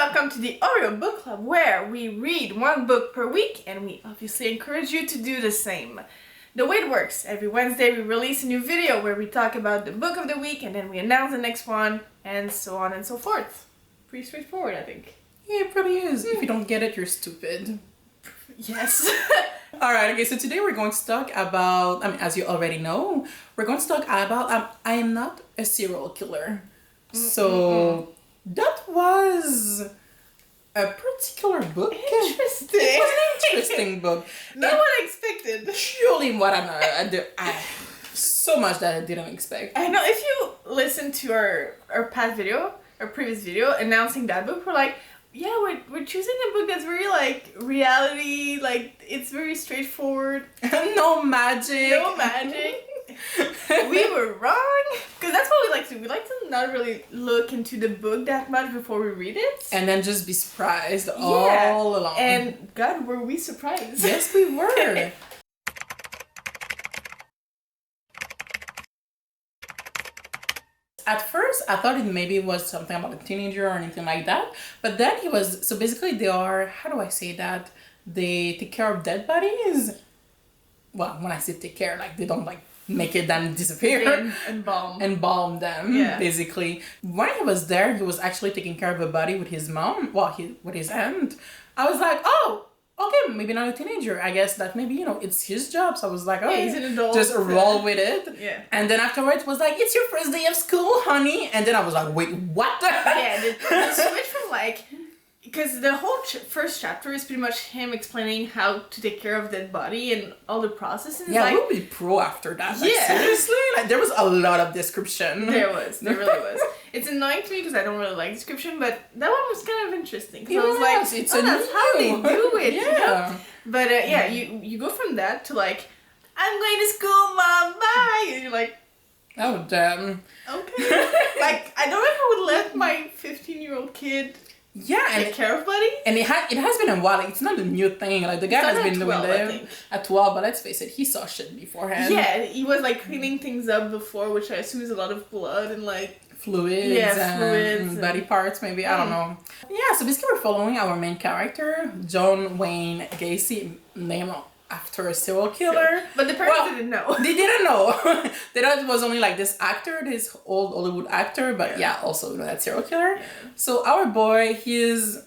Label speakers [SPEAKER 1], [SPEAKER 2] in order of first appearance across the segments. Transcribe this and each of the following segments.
[SPEAKER 1] welcome to the Oreo Bookclub, where we read one book per week, and we obviously encourage you to do the same. The way it works, every Wednesday we release a new video where we talk about the book of the week, and then we announce the next one, and so on and so forth. Pretty straightforward, I think.
[SPEAKER 2] Yeah, it probably is. If you don't get it, you're stupid.
[SPEAKER 1] Yes.
[SPEAKER 2] Alright, okay, so today we're going to talk about, as you already know, we're going to talk about I am not a serial killer. So that was a particular book.
[SPEAKER 1] Interesting.
[SPEAKER 2] It was an interesting book.
[SPEAKER 1] No one expected.
[SPEAKER 2] Surely what I so much that I didn't expect.
[SPEAKER 1] I know, if you listen to our past video, our previous video, announcing that book, we're like, yeah, we're choosing a book that's very, like, reality, like, it's very straightforward.
[SPEAKER 2] No magic.
[SPEAKER 1] No magic. We were wrong. Because that's what we like to do. We like to not really look into the book that much before we read it.
[SPEAKER 2] And then just be surprised all along.
[SPEAKER 1] And God, were we surprised.
[SPEAKER 2] Yes, we were. At first, I thought it maybe was something about a teenager or anything like that. But then he was... So basically they are... How do I say that? They take care of dead bodies. Well, when I say take care, like they don't like make it then disappear. Embalm them, basically. When he was there, he was actually taking care of a body with his mom. Well, with his aunt. I was like, oh, okay, maybe not a teenager. I guess that maybe, it's his job. So I was like, oh,
[SPEAKER 1] he's an adult.
[SPEAKER 2] Just roll with it.
[SPEAKER 1] Yeah.
[SPEAKER 2] And then afterwards was like, it's your first day of school, honey. And then I was like, wait, what?
[SPEAKER 1] Yeah, the switch from like... Because the whole first chapter is pretty much him explaining how to take care of that body and all the process. And
[SPEAKER 2] yeah, we'll be pro after that. Like, seriously? Like, there was a lot of description.
[SPEAKER 1] There really was. It's annoying to me because I don't really like description, but that one was kind of interesting. Because I was like, that's how they do it.
[SPEAKER 2] Yeah.
[SPEAKER 1] You know? But you go from that to like, I'm going to school, Mom, bye! And you're like,
[SPEAKER 2] oh, damn.
[SPEAKER 1] Okay. Like, I don't know if I would let my 15-year-old kid... take care of Buddy?
[SPEAKER 2] And it has been a while. It's not a new thing. Like, the guy has been doing that at 12, but let's face it, he saw shit beforehand.
[SPEAKER 1] Yeah, he was, like, cleaning things up before, which I assume is a lot of blood and, like...
[SPEAKER 2] Fluids and body parts, maybe. I don't know. Yeah, so basically we're following our main character, John Wayne Gacy, named after a serial killer.
[SPEAKER 1] But the parents didn't know.
[SPEAKER 2] They didn't know. They thought it was only like this actor, this old Hollywood actor, but also that serial killer. Yeah. So our boy, he is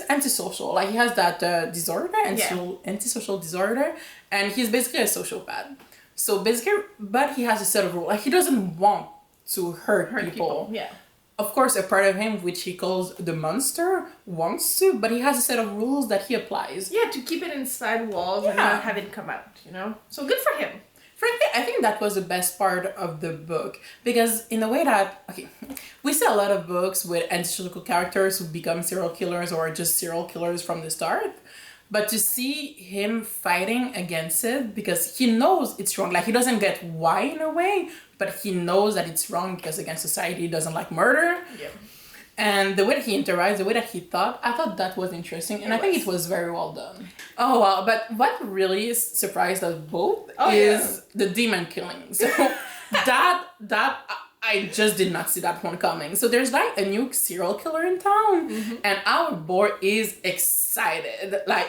[SPEAKER 2] antisocial. Like, he has that disorder, antisocial disorder, and he's basically a sociopath. So basically, but he has a set of rules. Like, he doesn't want to hurt people. Yeah. Of course, a part of him, which he calls the monster, wants to, but he has a set of rules that he applies.
[SPEAKER 1] Yeah, to keep it inside walls and not have it come out, So good for him.
[SPEAKER 2] Frankly, I think that was the best part of the book. Because in the way that, we see a lot of books with antisocial characters who become serial killers or just serial killers from the start. But to see him fighting against it, because he knows it's wrong. Like, he doesn't get why in a way, but he knows that it's wrong because, again, society doesn't like murder. Yeah. And the way that he interacts, the way that he thought, I thought that was interesting. And I think it was very well done. Oh, wow. But what really surprised us both is the demon killing. So that I just did not see that one coming. So there's like a new serial killer in town, and our boy is excited. Like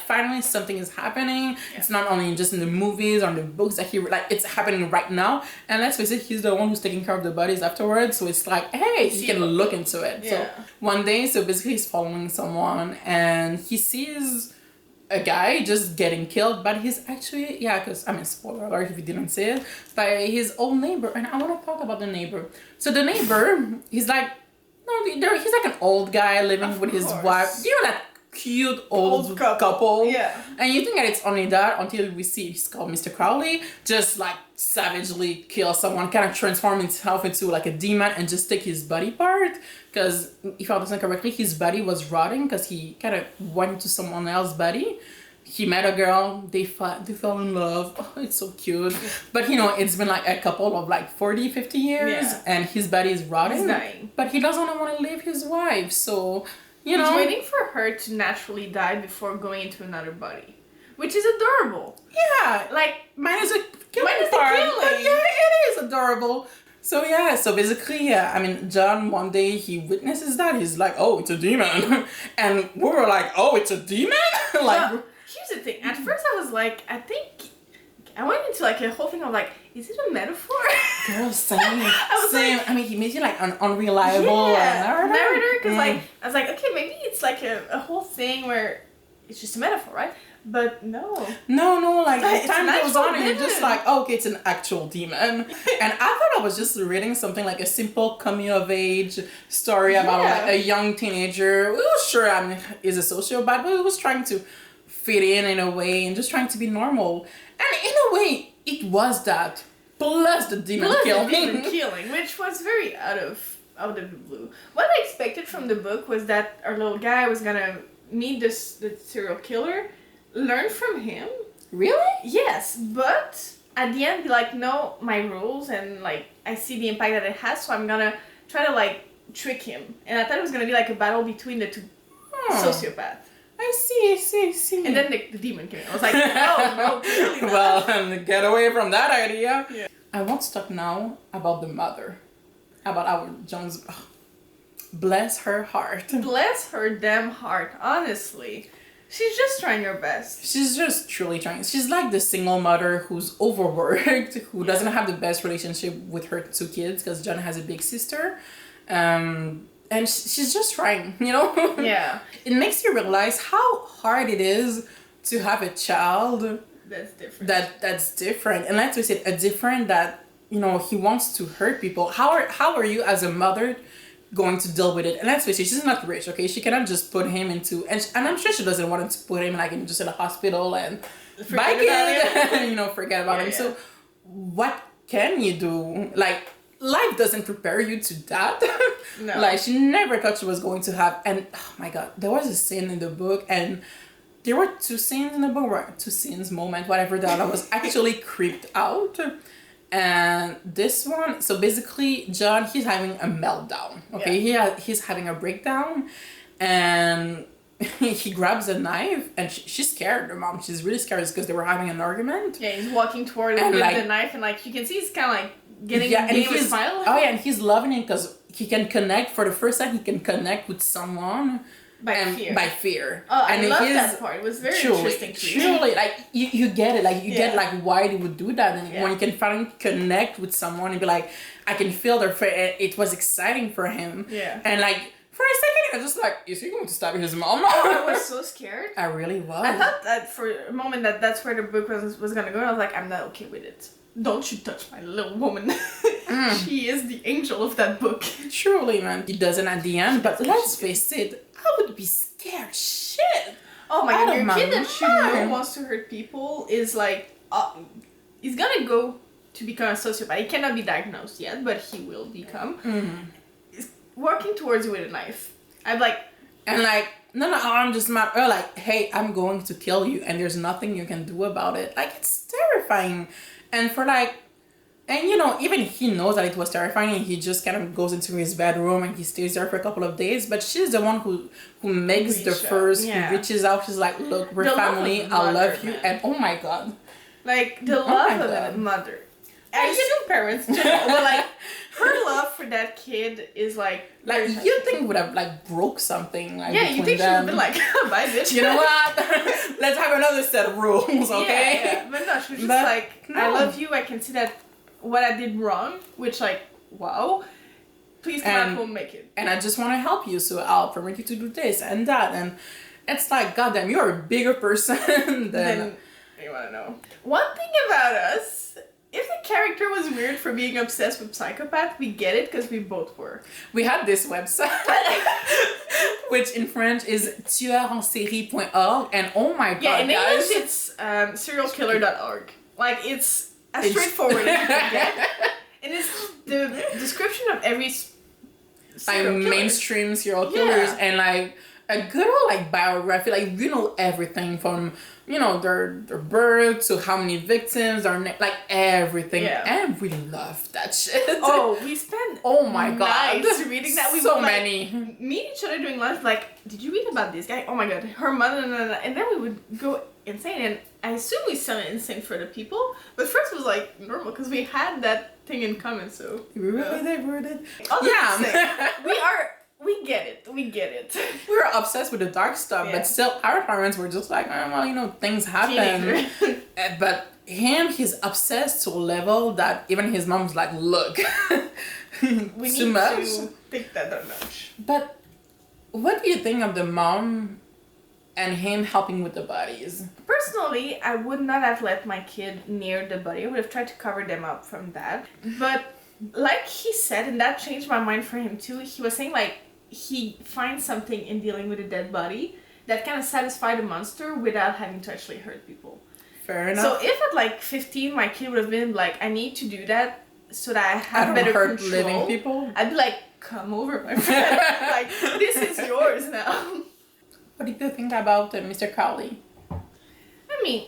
[SPEAKER 2] finally something is happening. Yeah. It's not only just in the movies or in the books that it's happening right now. And let's face it, he's the one who's taking care of the bodies afterwards. So it's like, hey, he can look into it. Yeah. So one day, basically he's following someone and he sees a guy just getting killed, but he's actually, because, spoiler alert if you didn't see it, by his old neighbor. And I want to talk about the neighbor. So the neighbor, he's like an old guy living with his wife. That cute old couple. Yeah. And you think that it's only that until we see, he's called Mr. Crowley, just like savagely kill someone, kind of transform himself into like a demon and just take his body part. Because if I understand correctly, his body was rotting because he kind of went into someone else's body. He met a girl, they fell in love. Oh, it's so cute. But it's been like a couple of like 40, 50 years and his body is rotting.
[SPEAKER 1] He's dying.
[SPEAKER 2] But he doesn't want to leave his wife, so...
[SPEAKER 1] He's waiting for her to naturally die before going into another body. Which is adorable.
[SPEAKER 2] Yeah. Like, mine is a killing part. But yeah, it is adorable. So yeah, so basically, I mean, John one day he witnesses that he's like, "Oh, it's a demon," and we were like, "Oh, it's a demon!" like,
[SPEAKER 1] Well, here's the thing. At first, I was like, I think I went into like a whole thing of like, is it a metaphor?
[SPEAKER 2] girl, same,
[SPEAKER 1] same.
[SPEAKER 2] Like, I mean, he made you like an unreliable
[SPEAKER 1] narrator. Because like, I was like, okay, maybe it's like a whole thing where it's just a metaphor, right? But no.
[SPEAKER 2] Like
[SPEAKER 1] It's
[SPEAKER 2] time
[SPEAKER 1] an
[SPEAKER 2] goes
[SPEAKER 1] actual
[SPEAKER 2] on and you're just
[SPEAKER 1] demon.
[SPEAKER 2] like, oh, okay, it's an actual demon. And I thought I was just reading something like a simple coming of age story about like a young teenager who sure is a sociopath, but who was trying to fit in a way and just trying to be normal. And in a way, it was that. Plus the demon
[SPEAKER 1] killing, which was very out of the blue. What I expected from the book was that our little guy was gonna meet the serial killer, learn from him.
[SPEAKER 2] Really?
[SPEAKER 1] Yes, but at the end be like, no, my rules, and like I see the impact that it has, so I'm gonna try to like trick him. And I thought it was gonna be like a battle between the two sociopaths.
[SPEAKER 2] I see.
[SPEAKER 1] And then the demon came in. I was like, oh no, clearly not.
[SPEAKER 2] Well, get away from that idea.
[SPEAKER 1] Yeah.
[SPEAKER 2] I want to talk now about the mother, about our Jones. Oh, bless her heart.
[SPEAKER 1] Bless her damn heart, honestly. She's just trying her best.
[SPEAKER 2] She's just truly trying. She's like the single mother who's overworked, who doesn't have the best relationship with her two kids because John has a big sister. And she's just trying, you know?
[SPEAKER 1] Yeah.
[SPEAKER 2] It makes you realize how hard it is to have a child
[SPEAKER 1] that's different.
[SPEAKER 2] That's different. And let's face it, a different that, you know, he wants to hurt people. How are you as a mother going to deal with it? And let's face it, she's not rich, okay? She cannot just put him into, and I'm sure she doesn't want to put him like just in a hospital and
[SPEAKER 1] forget about him.
[SPEAKER 2] you know, forget about him.
[SPEAKER 1] Yeah.
[SPEAKER 2] So what can you do? Like, life doesn't prepare you to that.
[SPEAKER 1] No.
[SPEAKER 2] Like, she never thought she was going to have, and oh my god, there was a scene in the book, and there were two scenes in the book, or two scenes, moment, whatever, that I was actually creeped out. And this one, so basically, John, he's having a meltdown. Okay, he's having a breakdown, and he grabs a knife, and she's scared. The mom, she's really scared because they were having an argument.
[SPEAKER 1] Yeah, he's walking toward him with the knife, and like you can see, he's kind of like getting a smile.
[SPEAKER 2] Oh yeah, and he's loving it because he can connect for the first time. He can connect with someone. By fear.
[SPEAKER 1] Oh,
[SPEAKER 2] and
[SPEAKER 1] I love that part. It was very interesting to me.
[SPEAKER 2] Truly, like you get it. Like you get like why they would do that, and when you can finally connect with someone and be like, I can feel their fear. It was exciting for him.
[SPEAKER 1] Yeah.
[SPEAKER 2] And like for a second, I was just like, is he going to stab his mom?
[SPEAKER 1] I was so scared.
[SPEAKER 2] I really was.
[SPEAKER 1] I thought that for a moment that's where the book was gonna go. And I was like, I'm not okay with it. Don't you touch my little woman. She is the angel of that book.
[SPEAKER 2] Truly, man. He doesn't at the end, but let's face it, I would be scared shit.
[SPEAKER 1] Oh my god, your kid that you know wants to hurt people is like, he's gonna go to become a sociopath. He cannot be diagnosed yet, but he will become. He's working towards you with a knife. I'm like...
[SPEAKER 2] And like, no, I'm just mad. Or like, hey, I'm going to kill you and there's nothing you can do about it. Like, it's terrifying. And for like, and you know, even he knows that it was terrifying and he just kind of goes into his bedroom and he stays there for a couple of days. But she's the one who makes the first, who reaches out. She's like, look, we're family. I love you. And oh my god.
[SPEAKER 1] Like, the love of a mother. I assume parents too, but like, her love for that kid is like
[SPEAKER 2] you think would have like broke something like
[SPEAKER 1] you think
[SPEAKER 2] them.
[SPEAKER 1] she would be like, bye bitch.
[SPEAKER 2] You know what? Let's have another set of rules, okay?
[SPEAKER 1] Yeah. But no, she was just like, no. I love you. I can see that what I did wrong, which like, wow. Please come out home, make it.
[SPEAKER 2] And I just want to help you, so I'll permit you to do this and that, and it's like, goddamn, you're a bigger person than
[SPEAKER 1] you want to know. One thing about us. If the character was weird for being obsessed with psychopath, we get it because we both were.
[SPEAKER 2] We had this website, which in French is tueurenserie.org, and oh my god,
[SPEAKER 1] in English it's serialkiller.org. Like, it's as straightforward as you can get. And it's the description of every serial killer.
[SPEAKER 2] Mainstream serial killers, and like a good old like biography, like you know everything from, you know, their birth to how many victims, like everything. And we love that shit.
[SPEAKER 1] Oh, we spent nights reading that. We
[SPEAKER 2] so
[SPEAKER 1] would, like,
[SPEAKER 2] many
[SPEAKER 1] meet each other during lunch. Like, did you read about this guy? Oh my god, her mother, and then we would go insane. And I assume we sounded insane for the people, but first it was like normal because we had that thing in common, so.
[SPEAKER 2] We really did, we really did.
[SPEAKER 1] All
[SPEAKER 2] Yeah.
[SPEAKER 1] we get it. We get it.
[SPEAKER 2] We were obsessed with the dark stuff,
[SPEAKER 1] Yeah.
[SPEAKER 2] but still, our parents were just like, oh, well, you know, things happen.
[SPEAKER 1] Teenager.
[SPEAKER 2] But he's obsessed to a level that even his mom's like, look,
[SPEAKER 1] We
[SPEAKER 2] too
[SPEAKER 1] need
[SPEAKER 2] much.
[SPEAKER 1] to take that a notch.
[SPEAKER 2] But what do you think of the mom and him helping with the bodies?
[SPEAKER 1] Personally, I would not have let my kid near the body. I would have tried to cover them up from that. But like he said, and that changed my mind for him too, he was saying like he finds something in dealing with a dead body that kind of satisfied the monster without having to actually hurt people.
[SPEAKER 2] Fair enough.
[SPEAKER 1] So if at like 15 my kid would have been like, I need to do that so that I have
[SPEAKER 2] I don't
[SPEAKER 1] better
[SPEAKER 2] hurt
[SPEAKER 1] control,
[SPEAKER 2] living people.
[SPEAKER 1] I'd be like, come over, my friend. Like, this is yours now.
[SPEAKER 2] What do you think about Mr. Crowley?
[SPEAKER 1] I mean,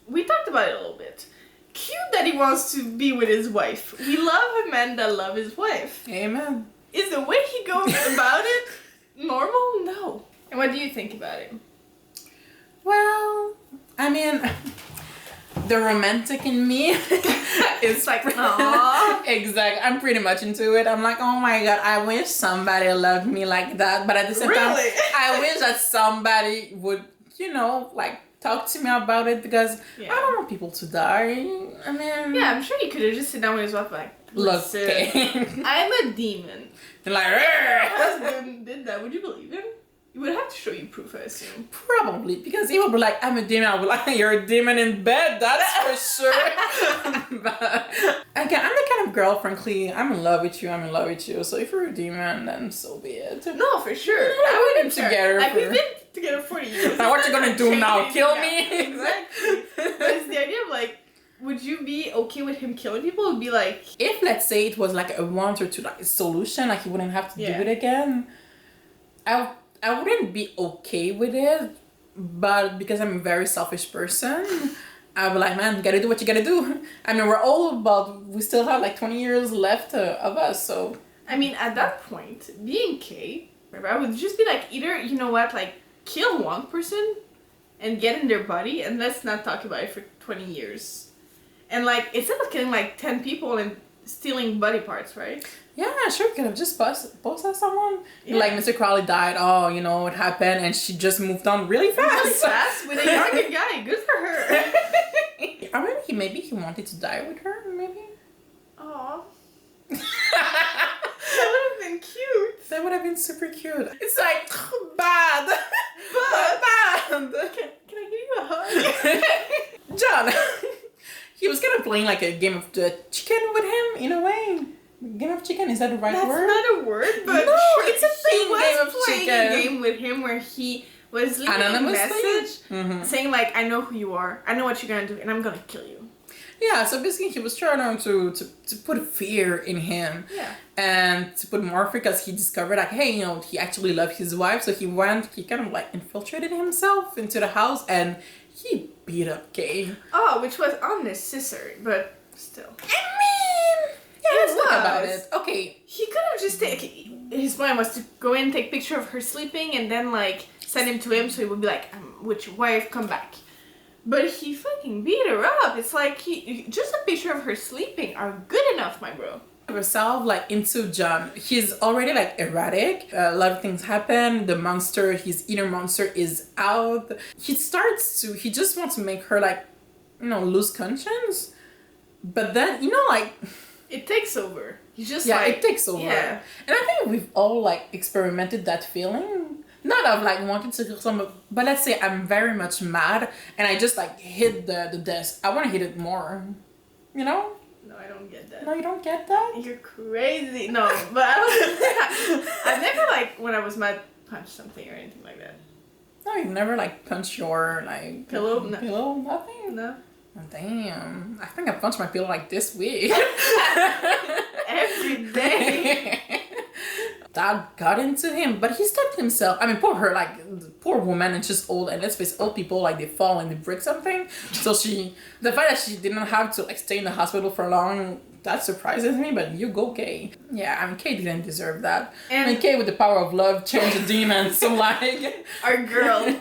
[SPEAKER 1] we talked about it a little bit. Cute that he wants to be with his wife. We love a man that loves his wife.
[SPEAKER 2] Amen.
[SPEAKER 1] Is the way he goes about it normal? No. And what do you think about it?
[SPEAKER 2] Well, I mean, the romantic in me is
[SPEAKER 1] like, aww.
[SPEAKER 2] Exactly. I'm pretty much into it. I'm like, oh my god, I wish somebody loved me like that. But at the same time,
[SPEAKER 1] Really?
[SPEAKER 2] I wish that somebody would, you know, like talk to me about it because
[SPEAKER 1] Yeah.
[SPEAKER 2] I don't want people to die. I mean,
[SPEAKER 1] Yeah, I'm sure he could have just sit down with his wife like,
[SPEAKER 2] look,
[SPEAKER 1] listen,
[SPEAKER 2] okay.
[SPEAKER 1] I'm a demon.
[SPEAKER 2] And like,
[SPEAKER 1] If your
[SPEAKER 2] "Rrr."
[SPEAKER 1] husband did that, would you believe him? You would have to show you proof, I assume.
[SPEAKER 2] Probably, because he would be like, I'm a demon. I'll be like, you're a demon in bed, that's for sure. But again, I'm the kind of girl, frankly, I'm in love with you, I'm in love with you. So if you're a demon, then so be it.
[SPEAKER 1] No, for sure.
[SPEAKER 2] We've
[SPEAKER 1] I
[SPEAKER 2] been
[SPEAKER 1] wouldn't care.
[SPEAKER 2] together
[SPEAKER 1] Like,
[SPEAKER 2] for-
[SPEAKER 1] we've been together 40 years.
[SPEAKER 2] Now what you gonna do now? Kill me?
[SPEAKER 1] Exactly. But it's the idea of like, would you be okay with him killing people? It would be like,
[SPEAKER 2] If, let's say, it was like a once or two like solution, like he wouldn't have to
[SPEAKER 1] Yeah.
[SPEAKER 2] do it again, I wouldn't be okay with it. But because I'm a very selfish person, I'd be like, man, you gotta do what you gotta do. I mean, we're old, but we still have like 20 years left of us, so.
[SPEAKER 1] I mean, at that point, being gay, I would just be like, either, you know what, like, kill one person and get in their body and let's not talk about it for 20 years. And like, instead of killing like 10 people and stealing body parts, right?
[SPEAKER 2] Yeah, sure, could have just posted someone.
[SPEAKER 1] Yeah.
[SPEAKER 2] Like, Mr. Crowley died, oh, you know, what happened, and she just moved on really fast.
[SPEAKER 1] Really fast with a younger guy. Good for her.
[SPEAKER 2] Or maybe he wanted to die with her, maybe?
[SPEAKER 1] Aw. That would have been cute.
[SPEAKER 2] That would have been super cute. It's like, bad. Bad.
[SPEAKER 1] Can I give you a hug?
[SPEAKER 2] John, he was kind of playing like a game of the chicken with him, in a way. Game of chicken, is that the right
[SPEAKER 1] That's
[SPEAKER 2] word?
[SPEAKER 1] not a word, but
[SPEAKER 2] No,
[SPEAKER 1] sure,
[SPEAKER 2] it's a thing,
[SPEAKER 1] he was
[SPEAKER 2] game of
[SPEAKER 1] playing
[SPEAKER 2] chicken.
[SPEAKER 1] a game with him where he was leaving a
[SPEAKER 2] Anonymously?
[SPEAKER 1] message
[SPEAKER 2] Mhm.
[SPEAKER 1] saying like, I know who you are, I know what you're gonna do, and I'm gonna kill you.
[SPEAKER 2] Yeah, so basically he was trying to put fear in him.
[SPEAKER 1] Yeah.
[SPEAKER 2] And to put more fear because he discovered like, hey, you know, he actually loved his wife. So he kind of like infiltrated himself into the house and he beat up Kay.
[SPEAKER 1] Oh, which was unnecessary, but still.
[SPEAKER 2] I mean, yeah,
[SPEAKER 1] It
[SPEAKER 2] let's talk about
[SPEAKER 1] was.
[SPEAKER 2] it. Okay.
[SPEAKER 1] He could have just his plan was to go in, take a picture of her sleeping, and then like send him to him so he would be like, I'm with your wife, come back. But he fucking beat her up. It's like just a picture of her sleeping are good enough, my bro.
[SPEAKER 2] Herself like into John. He's already like erratic. A lot of things happen. The monster, his inner monster is out. He just wants to make her like, you know, lose conscience. But then, you know, like,
[SPEAKER 1] It takes over. He's just
[SPEAKER 2] yeah,
[SPEAKER 1] like,
[SPEAKER 2] it takes over.
[SPEAKER 1] Yeah.
[SPEAKER 2] And I think we've all like experimented that feeling. Not of like wanting to kill someone, but let's say I'm very much mad and I just like hit the desk. I want to hit it more. You know?
[SPEAKER 1] No, I don't get that.
[SPEAKER 2] No, you don't get that?
[SPEAKER 1] You're crazy. No, but I don't. I've never like when I was mad punched something or anything like that.
[SPEAKER 2] No, you've never like punched your like
[SPEAKER 1] Pillow? No.
[SPEAKER 2] Pillow? Nothing?
[SPEAKER 1] No.
[SPEAKER 2] Oh, damn. I think I punched my pillow like this week.
[SPEAKER 1] Every day.
[SPEAKER 2] That got into him, but he stopped himself. I mean, poor woman, and she's old, and let's face old people, like they fall and they break something. So the fact that she didn't have to like stay in the hospital for long, that surprises me, but you go Kay. Yeah, I mean, Kay didn't deserve that.
[SPEAKER 1] And-
[SPEAKER 2] I mean, Kay with the power of love changed the demons, so like...
[SPEAKER 1] Our girl.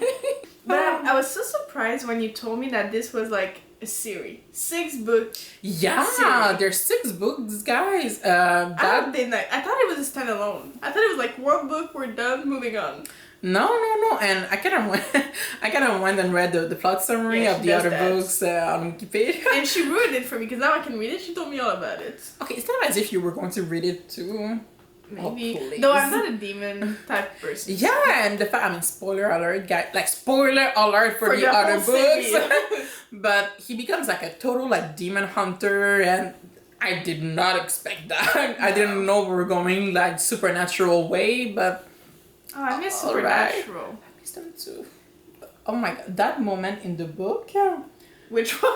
[SPEAKER 1] But I was so surprised when you told me that this was like a series. 6 books.
[SPEAKER 2] Yeah,
[SPEAKER 1] Series.
[SPEAKER 2] there's 6 books, guys.
[SPEAKER 1] I didn't. I thought it was a standalone. I thought it was like one book, we're done, moving on.
[SPEAKER 2] No. And I kind of went, and read the plot summary
[SPEAKER 1] Yeah,
[SPEAKER 2] of
[SPEAKER 1] she
[SPEAKER 2] the
[SPEAKER 1] does
[SPEAKER 2] other
[SPEAKER 1] that.
[SPEAKER 2] books on Wikipedia.
[SPEAKER 1] And she ruined it for me because now I can read it. She told me all about it.
[SPEAKER 2] Okay, it's not as if you were going to read it too.
[SPEAKER 1] Maybe.
[SPEAKER 2] Oh, please.
[SPEAKER 1] Though I'm not a demon type person.
[SPEAKER 2] Yeah, and the fact, I mean, spoiler alert, guys. Like, spoiler alert for the other
[SPEAKER 1] whole
[SPEAKER 2] books.
[SPEAKER 1] series.
[SPEAKER 2] But he becomes like a total like demon hunter, and I did not expect that. I didn't know we were going like supernatural way, but
[SPEAKER 1] Oh, I miss
[SPEAKER 2] all right.
[SPEAKER 1] Supernatural.
[SPEAKER 2] I missed them too. Oh my god, that moment in the book.
[SPEAKER 1] Which one?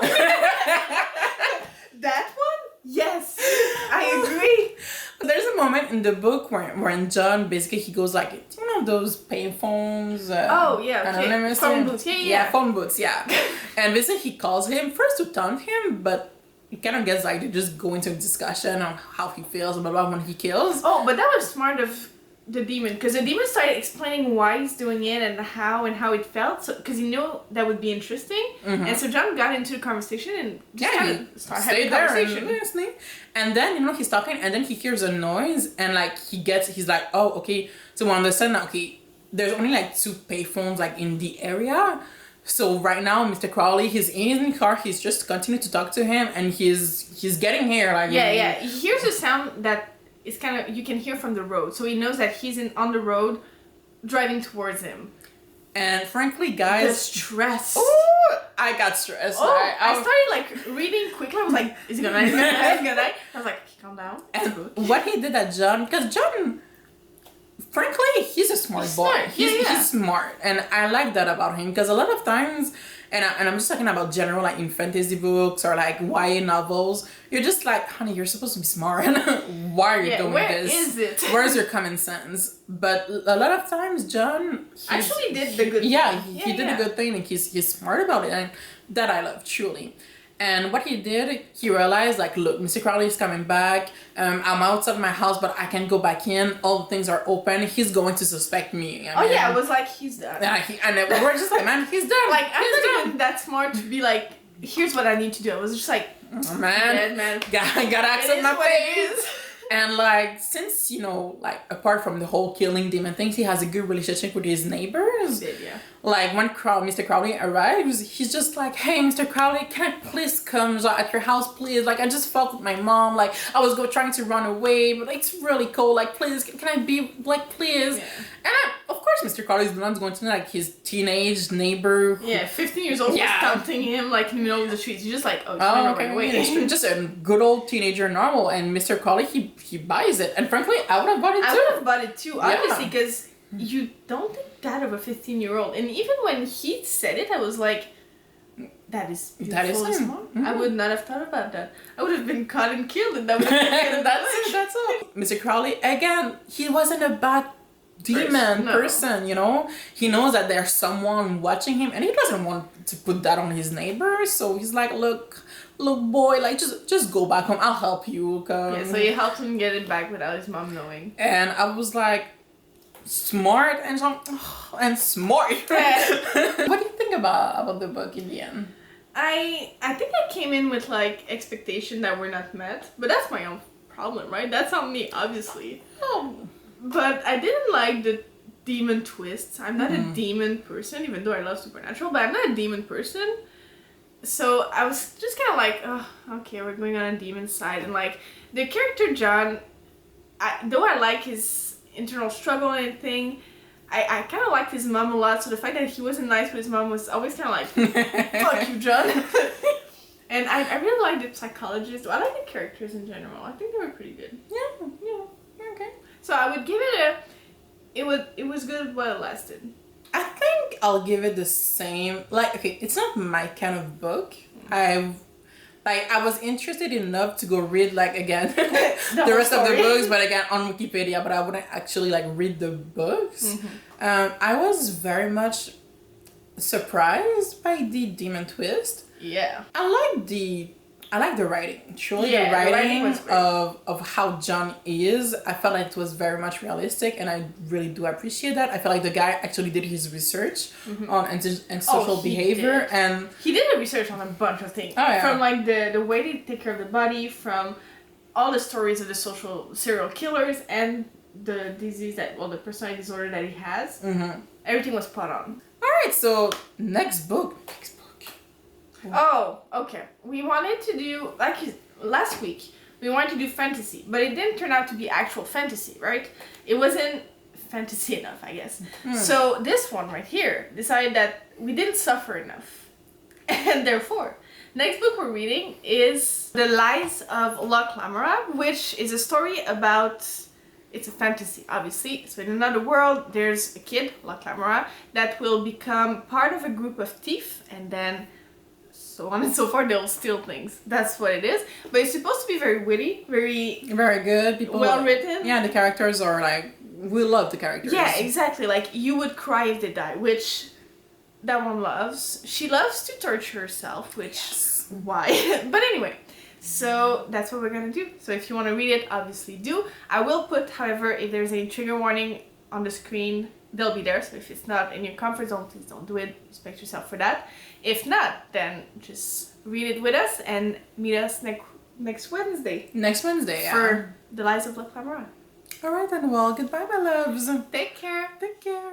[SPEAKER 1] That one? Yes, I agree.
[SPEAKER 2] There's a moment in the book where John basically he goes like, you know those pay phones.
[SPEAKER 1] Oh yeah, okay.
[SPEAKER 2] anonymous
[SPEAKER 1] Phone
[SPEAKER 2] thing?
[SPEAKER 1] booths. Yeah.
[SPEAKER 2] Phone booths. Yeah. And basically he calls him first to taunt him, but it kind of gets like they just go into a discussion on how he feels, blah blah, when he kills.
[SPEAKER 1] Oh, but that was smart of the demon because the demon started explaining why he's doing it and how it felt. So because he knew that would be interesting, and so John got into the conversation and just kind of started having a conversation.
[SPEAKER 2] And listening. And then he's talking, and then he hears a noise, and like he's like, oh okay, so we understand now. Okay, there's only like 2 payphones like in the area. So right now, Mr. Crowley, he's in his car. He's just continuing to talk to him, and he's getting here. Like
[SPEAKER 1] Yeah. He hears a sound that is kind of you can hear from the road, so he knows that he's on the road, driving towards him.
[SPEAKER 2] And frankly,
[SPEAKER 1] The
[SPEAKER 2] guys,
[SPEAKER 1] stress.
[SPEAKER 2] I got stressed.
[SPEAKER 1] Oh, I started like reading quickly. I was like, "Is he gonna die? Is he gonna die? Is he gonna die?" I was like, "Calm down."
[SPEAKER 2] And what he did at John, because John, frankly, he's a smart boy.
[SPEAKER 1] Smart.
[SPEAKER 2] He's smart, and I like that about him. Because a lot of times, and I'm just talking about general like in fantasy books or like YA novels, you're just like, honey, you're supposed to be smart. Why are you doing
[SPEAKER 1] where
[SPEAKER 2] this?
[SPEAKER 1] is it?
[SPEAKER 2] Where's your common sense? But a lot of times, John
[SPEAKER 1] Actually did the good
[SPEAKER 2] yeah,
[SPEAKER 1] thing.
[SPEAKER 2] he did a good thing, and he's smart about it, and that I love truly. And what he did, he realized like, look, Mr. Crowley is coming back. I'm outside my house, but I can go back in. All the things are open. He's going to suspect me. I mean,
[SPEAKER 1] I was like, he's done.
[SPEAKER 2] and we're just like, man, he's done.
[SPEAKER 1] Like, I'm not even that smart to be like, here's what I need to do. I was just like,
[SPEAKER 2] oh, man,
[SPEAKER 1] man.
[SPEAKER 2] gotta accept my face. And like, since like apart from the whole killing demon things, he has a good relationship with his neighbors.
[SPEAKER 1] Yeah.
[SPEAKER 2] Like when Mr. Crowley arrives, he's just like, hey, Mr. Crowley, can I please come at your house, please? Like, I just fought with my mom. Like, I was trying to run away, but it's really cold. Like, please, can I be, like, please?
[SPEAKER 1] Yeah.
[SPEAKER 2] And of course, Mr. Crowley's the one's going to like his teenage neighbor.
[SPEAKER 1] Yeah, 15 years old,
[SPEAKER 2] Yeah.
[SPEAKER 1] taunting him like in the middle of the streets. He's just like, oh, run
[SPEAKER 2] okay.
[SPEAKER 1] away.
[SPEAKER 2] Just a good old teenager normal. And Mr. Crowley, he buys it. And frankly, I would have bought it too.
[SPEAKER 1] I would have bought it too,
[SPEAKER 2] Yeah.
[SPEAKER 1] obviously, because you don't think that of a 15-year-old. And even when he said it, I was like, that is beautiful and
[SPEAKER 2] him.
[SPEAKER 1] smart.
[SPEAKER 2] Mhm.
[SPEAKER 1] I would not have thought about that. I would have been caught and killed, and that would have been
[SPEAKER 2] that's all. Mr. Crowley, again, he wasn't a bad demon person, He knows that there's someone watching him, and he doesn't want to put that on his neighbors. So he's like, look boy, like just go back home. I'll help you.
[SPEAKER 1] Yeah, so he helped him get it back without his mom knowing.
[SPEAKER 2] And I was like, smart and smart. What do you think about the book in the end?
[SPEAKER 1] I think I came in with like expectations that were not met, but that's my own problem, right? That's on me, obviously.
[SPEAKER 2] Oh.
[SPEAKER 1] But I didn't like the demon twists. I'm not a demon person, even though I love Supernatural, but I'm not a demon person. So I was just kind of like, oh, okay, we're going on a demon side. And like, the character John, though I like his internal struggle and everything, I kind of liked his mom a lot. So the fact that he wasn't nice with his mom was always kind of like, fuck you, John. And I really liked the psychologist. I like the characters in general. I think they were pretty good.
[SPEAKER 2] Yeah, okay.
[SPEAKER 1] So I would give it it was good while it lasted.
[SPEAKER 2] I think I'll give it the same. Like, okay, it's not my kind of book. I was interested enough to go read again the rest of the books, but again on Wikipedia. But I wouldn't actually read the books. I was very much surprised by the demon twist.
[SPEAKER 1] Yeah.
[SPEAKER 2] I like the I like the writing. Truly,
[SPEAKER 1] Yeah,
[SPEAKER 2] the
[SPEAKER 1] the writing
[SPEAKER 2] writing
[SPEAKER 1] was great.
[SPEAKER 2] of how John is, I felt like it was very much realistic, and I really do appreciate that. I feel like the guy actually did his research on social
[SPEAKER 1] he
[SPEAKER 2] behavior,
[SPEAKER 1] did.
[SPEAKER 2] and
[SPEAKER 1] He did a research on a bunch of things.
[SPEAKER 2] Oh, yeah.
[SPEAKER 1] From like the way they take care of the body, from all the stories of the social serial killers and the disease the personality disorder that he has. Everything was spot on.
[SPEAKER 2] all right. So next book.
[SPEAKER 1] Oh, okay. We wanted to do last week. We wanted to do fantasy, but it didn't turn out to be actual fantasy, right? It wasn't fantasy enough, I guess. So this one right here decided that we didn't suffer enough, and therefore, next book we're reading is The Lies of Locke Lamora, which is a story about. It's a fantasy, obviously. So in another world, there's a kid, Locke Lamora, that will become part of a group of thieves, and then so on and so forth, they'll steal things. That's what it is. But it's supposed to be very witty, very
[SPEAKER 2] good. People
[SPEAKER 1] well written.
[SPEAKER 2] Yeah, the characters are like, we love the characters.
[SPEAKER 1] Yeah, exactly. Like, you would cry if they die, which that one loves. She loves to torture herself, which why? But anyway, so that's what we're gonna do. So if you want to read it, obviously do. I will put, however, if there's any trigger warning on the screen, they'll be there. So if it's not in your comfort zone, please don't do it. Respect yourself for that. If not, then just read it with us and meet us next Wednesday.
[SPEAKER 2] Next Wednesday, yeah.
[SPEAKER 1] For The Lies of Locke Lamora.
[SPEAKER 2] All right then. Well, goodbye, my loves.
[SPEAKER 1] Take care.
[SPEAKER 2] Take care.